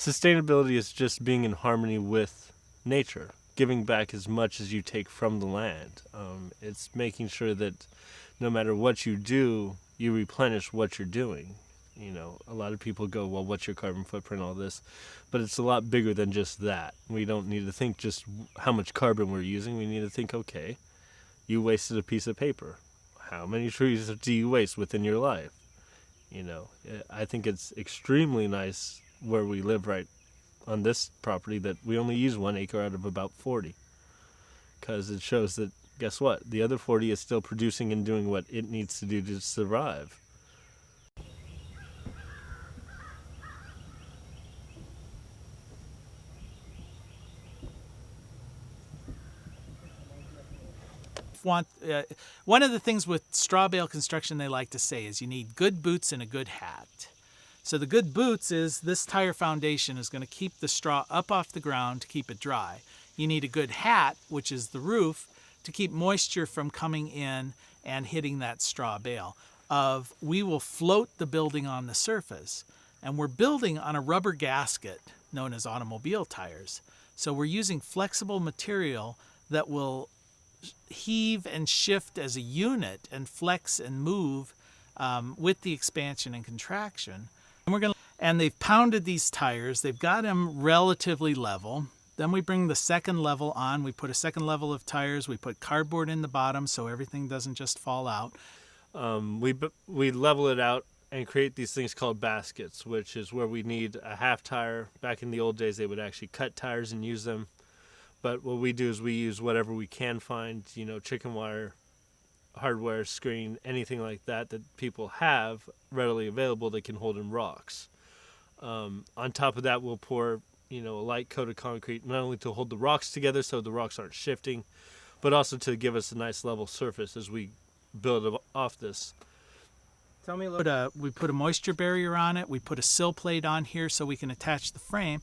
Sustainability is just being in harmony with nature, giving back as much as you take from the land. It's making sure that no matter what you do, you replenish what you're doing. You know, a lot of people go, well, what's your carbon footprint, all this? But it's a lot bigger than just that. We don't need to think just how much carbon we're using. We need to think, okay, you wasted a piece of paper. How many trees do you waste within your life? You know, I think it's extremely nice where we live right on this property that we only use 1 acre out of about 40. Because it shows that, guess what? The other 40 is still producing and doing what it needs to do to survive. One of the things with straw bale construction they like to say is you need good boots and a good hat. So the good boots is this tire foundation is going to keep the straw up off the ground to keep it dry. You need a good hat, which is the roof, to keep moisture from coming in and hitting that straw bale. We will float the building on the surface, and we're building on a rubber gasket known as automobile tires. So we're using flexible material that will heave and shift as a unit and flex and move with the expansion and contraction. And they've pounded these tires. They've got them relatively level. Then we bring the second level on. We put a second level of tires. We put cardboard in the bottom so everything doesn't just fall out. We level it out and create these things called baskets, which is where we need a half tire. Back in the old days, they would actually cut tires and use them. But what we do is we use whatever we can find, you know, chicken wire, hardware, screen, anything like that people have readily available that can hold in rocks. On top of that, we'll pour, you know, a light coat of concrete, not only to hold the rocks together so the rocks aren't shifting, but also to give us a nice level surface as we build off this. Tell me a little bit. We put a moisture barrier on it. We put a sill plate on here so we can attach the frame.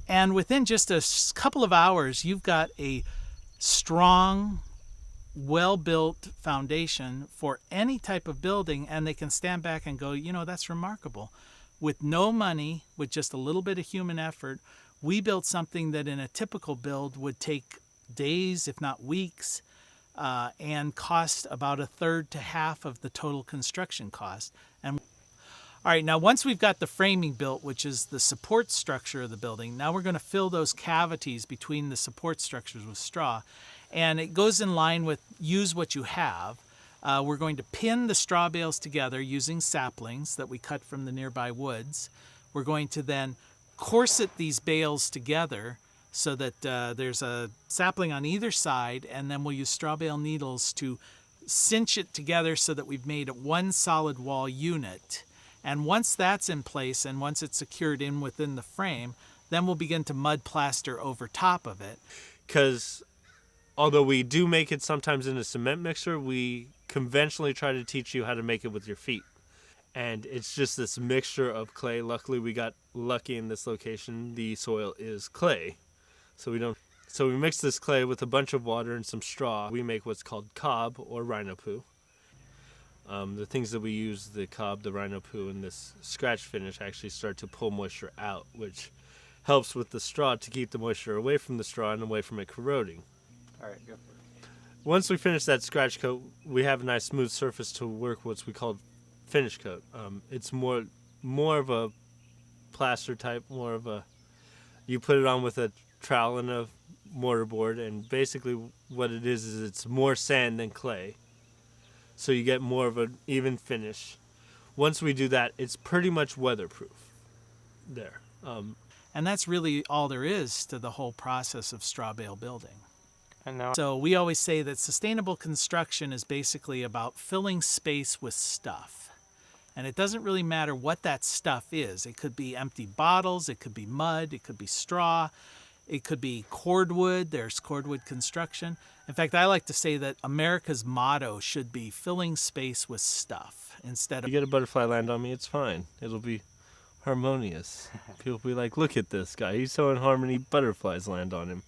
And within just a couple of hours, you've got a strong, well-built foundation for any type of building, and they can stand back and go, you know, that's remarkable. With no money, with just a little bit of human effort, we built something that in a typical build would take days, if not weeks, and cost about a third to half of the total construction cost. And all right, now once we've got the framing built, which is the support structure of the building, now we're going to fill those cavities between the support structures with straw. And it goes in line with use what you have. We're going to pin the straw bales together using saplings that we cut from the nearby woods. We're going to then corset these bales together so that there's a sapling on either side, and then we'll use straw bale needles to cinch it together so that we've made one solid wall unit. And once that's in place and once it's secured in within the frame, then we'll begin to mud plaster over top of it. Because although we do make it sometimes in a cement mixer, we conventionally try to teach you how to make it with your feet. And it's just this mixture of clay. Luckily, we got lucky in this location. The soil is clay. So we mix this clay with a bunch of water and some straw. We make what's called cob or rhino poo. The things that we use, the cob, the rhino poo, and this scratch finish actually start to pull moisture out, which helps with the straw to keep the moisture away from the straw and away from it corroding. All right, go for it. Once we finish that scratch coat, we have a nice smooth surface to work what we call finish coat. It's more of a plaster type, you put it on with a trowel and a mortar board, and basically what it is it's more sand than clay. So you get more of an even finish. Once we do that, it's pretty much weatherproof there. And that's really all there is to the whole process of straw bale building. And now, So we always say that sustainable construction is basically about filling space with stuff. And it doesn't really matter what that stuff is. It could be empty bottles, it could be mud, it could be straw, it could be cordwood. There's cordwood construction. In fact, I like to say that America's motto should be filling space with stuff instead If of... you get a butterfly land on me, it's fine. It'll be harmonious. People will be like, look at this guy. He's so in harmony, butterflies land on him.